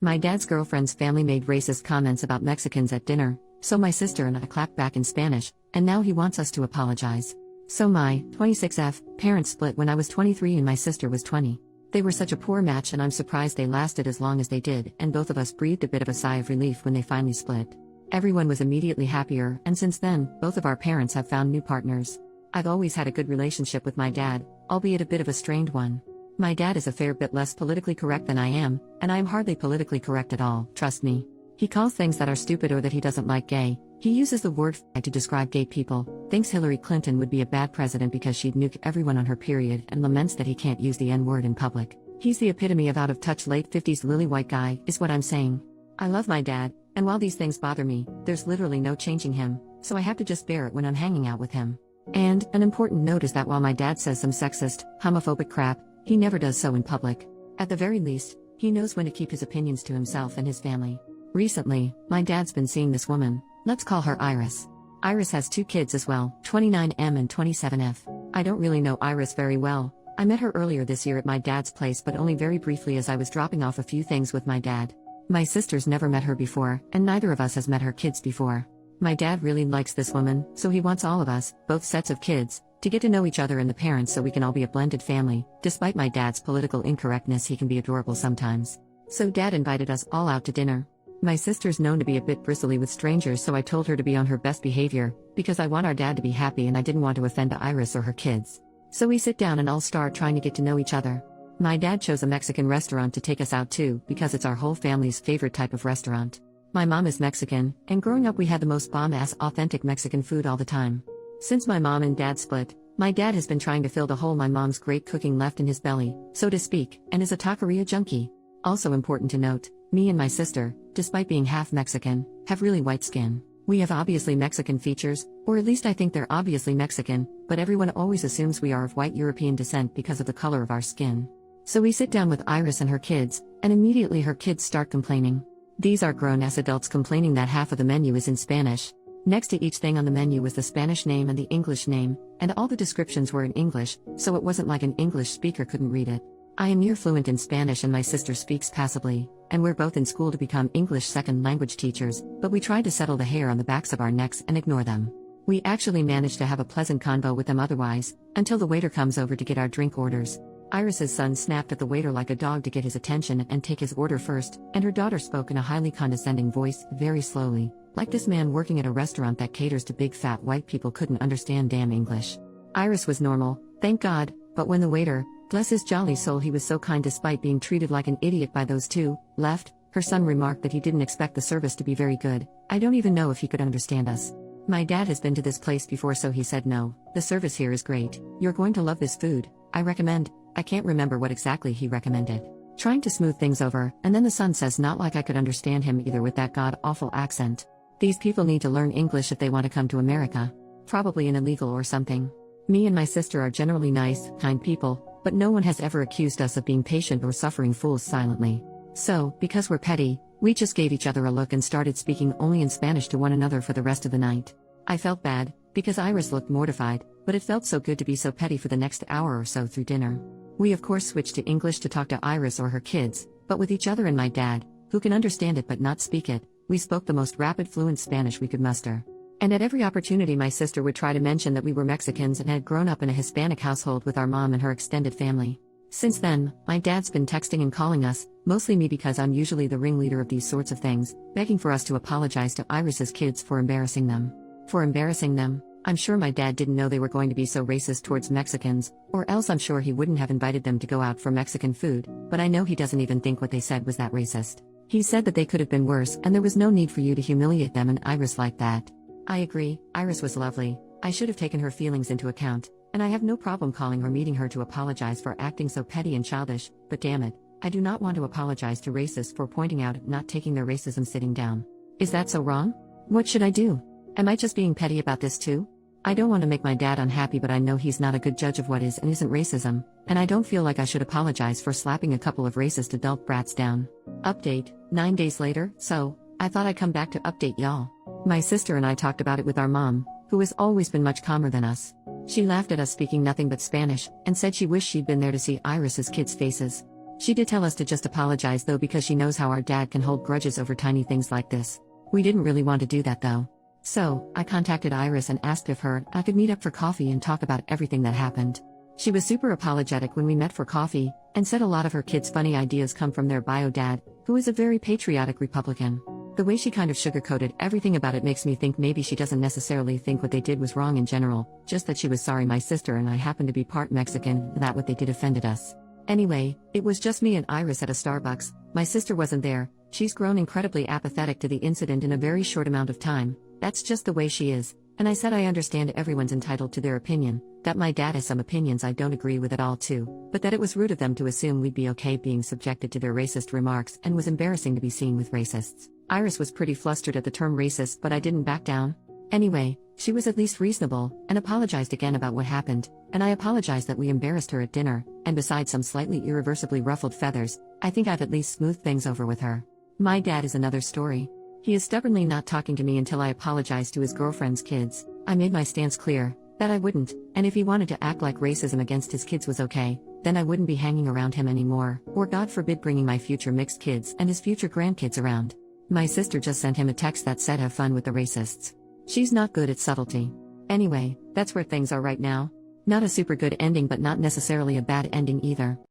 My dad's girlfriend's family made racist comments about Mexicans at dinner, so my sister and I clapped back in Spanish, and now he wants us to apologize. So my 26F parents split when I was 23 and my sister was 20. They were such a poor match and I'm surprised they lasted as long as they did, and both of us breathed a bit of a sigh of relief when they finally split. Everyone was immediately happier, and since then, both of our parents have found new partners. I've always had a good relationship with my dad, albeit a bit of a strained one. My dad is a fair bit less politically correct than I am, and I am hardly politically correct at all, trust me. He calls things that are stupid or that he doesn't like gay. He uses the word "f*** to describe gay people, thinks Hillary Clinton would be a bad president because she'd nuke everyone on her period, and laments that he can't use the N-word in public. He's the epitome of out-of-touch late 50s lily white guy, is what I'm saying. I love my dad, and while these things bother me, there's literally no changing him, so I have to just bear it when I'm hanging out with him. And an important note is that while my dad says some sexist, homophobic crap, he never does so in public. At the very least, he knows when to keep his opinions to himself and his family. Recently, my dad's been seeing this woman, let's call her Iris. Iris has 2 kids as well, 29M and 27F. I don't really know Iris very well. I met her earlier this year at my dad's place, but only very briefly as I was dropping off a few things with my dad. My sister's never met her before, and neither of us has met her kids before. My dad really likes this woman, so he wants all of us, both sets of kids, to get to know each other and the parents so we can all be a blended family. Despite my dad's political incorrectness, he can be adorable sometimes. So dad invited us all out to dinner. My sister's known to be a bit bristly with strangers, so I told her to be on her best behavior, because I want our dad to be happy and I didn't want to offend Iris or her kids. So we sit down and all start trying to get to know each other. My dad chose a Mexican restaurant to take us out to, because it's our whole family's favorite type of restaurant. My mom is Mexican, and growing up we had the most bomb-ass authentic Mexican food all the time. Since my mom and dad split, my dad has been trying to fill the hole my mom's great cooking left in his belly, so to speak, and is a taqueria junkie. Also important to note, me and my sister, despite being half Mexican, have really white skin. We have obviously Mexican features, or at least I think they're obviously Mexican, but everyone always assumes we are of white European descent because of the color of our skin. So we sit down with Iris and her kids, and immediately her kids start complaining. These are grown-ass adults complaining that half of the menu is in Spanish. Next to each thing on the menu was the Spanish name and the English name, and all the descriptions were in English, so it wasn't like an English speaker couldn't read it. I am near fluent in Spanish and my sister speaks passably, and we're both in school to become English second language teachers, but we tried to settle the hair on the backs of our necks and ignore them. We actually managed to have a pleasant convo with them otherwise, until the waiter comes over to get our drink orders. Iris's son snapped at the waiter like a dog to get his attention and take his order first, and her daughter spoke in a highly condescending voice, very slowly, like this man working at a restaurant that caters to big fat white people couldn't understand damn English. Iris was normal, thank God, but when the waiter, bless his jolly soul, he was so kind despite being treated like an idiot by those two, left, her son remarked that he didn't expect the service to be very good. I don't even know if he could understand us. My dad has been to this place before, so he said no, the service here is great, you're going to love this food, I recommend. I can't remember what exactly he recommended. Trying to smooth things over, and then the son says not like I could understand him either with that god-awful accent. These people need to learn English if they want to come to America. Probably an illegal or something. Me and my sister are generally nice, kind people, but no one has ever accused us of being patient or suffering fools silently. So, because we're petty, we just gave each other a look and started speaking only in Spanish to one another for the rest of the night. I felt bad, because Iris looked mortified, but it felt so good to be so petty for the next hour or so through dinner. We of course switched to English to talk to Iris or her kids, but with each other and my dad, who can understand it but not speak it, we spoke the most rapid fluent Spanish we could muster. And at every opportunity my sister would try to mention that we were Mexicans and had grown up in a Hispanic household with our mom and her extended family. Since then, my dad's been texting and calling us, mostly me because I'm usually the ringleader of these sorts of things, begging for us to apologize to Iris's kids for embarrassing them. For embarrassing them? I'm sure my dad didn't know they were going to be so racist towards Mexicans, or else I'm sure he wouldn't have invited them to go out for Mexican food, but I know he doesn't even think what they said was that racist. He said that they could have been worse and there was no need for you to humiliate them and Iris like that. I agree, Iris was lovely, I should have taken her feelings into account, and I have no problem calling or meeting her to apologize for acting so petty and childish, but damn it, I do not want to apologize to racists for pointing out not taking their racism sitting down. Is that so wrong? What should I do? Am I just being petty about this too? I don't want to make my dad unhappy, but I know he's not a good judge of what is and isn't racism, and I don't feel like I should apologize for slapping a couple of racist adult brats down. Update, 9 days later, so, I thought I'd come back to update y'all. My sister and I talked about it with our mom, who has always been much calmer than us. She laughed at us speaking nothing but Spanish, and said she wished she'd been there to see Iris's kids' faces. She did tell us to just apologize though because she knows how our dad can hold grudges over tiny things like this. We didn't really want to do that though. So, I contacted Iris and asked if I could meet up for coffee and talk about everything that happened. She was super apologetic when we met for coffee, and said a lot of her kids' funny ideas come from their bio dad, who is a very patriotic Republican. The way she kind of sugarcoated everything about it makes me think maybe she doesn't necessarily think what they did was wrong in general, just that she was sorry my sister and I happen to be part Mexican, that what they did offended us. Anyway, it was just me and Iris at a Starbucks. My sister wasn't there. She's grown incredibly apathetic to the incident in a very short amount of time. That's just the way she is. And I said I understand everyone's entitled to their opinion, that my dad has some opinions I don't agree with at all too, but that it was rude of them to assume we'd be okay being subjected to their racist remarks and was embarrassing to be seen with racists. Iris was pretty flustered at the term racist, but I didn't back down. Anyway, she was at least reasonable, and apologized again about what happened, and I apologized that we embarrassed her at dinner, and besides some slightly irreversibly ruffled feathers, I think I've at least smoothed things over with her. My dad is another story. He is stubbornly not talking to me until I apologize to his girlfriend's kids. I made my stance clear, that I wouldn't, and if he wanted to act like racism against his kids was okay, then I wouldn't be hanging around him anymore, or God forbid bringing my future mixed kids and his future grandkids around. My sister just sent him a text that said have fun with the racists. She's not good at subtlety. Anyway, that's where things are right now. Not a super good ending but not necessarily a bad ending either.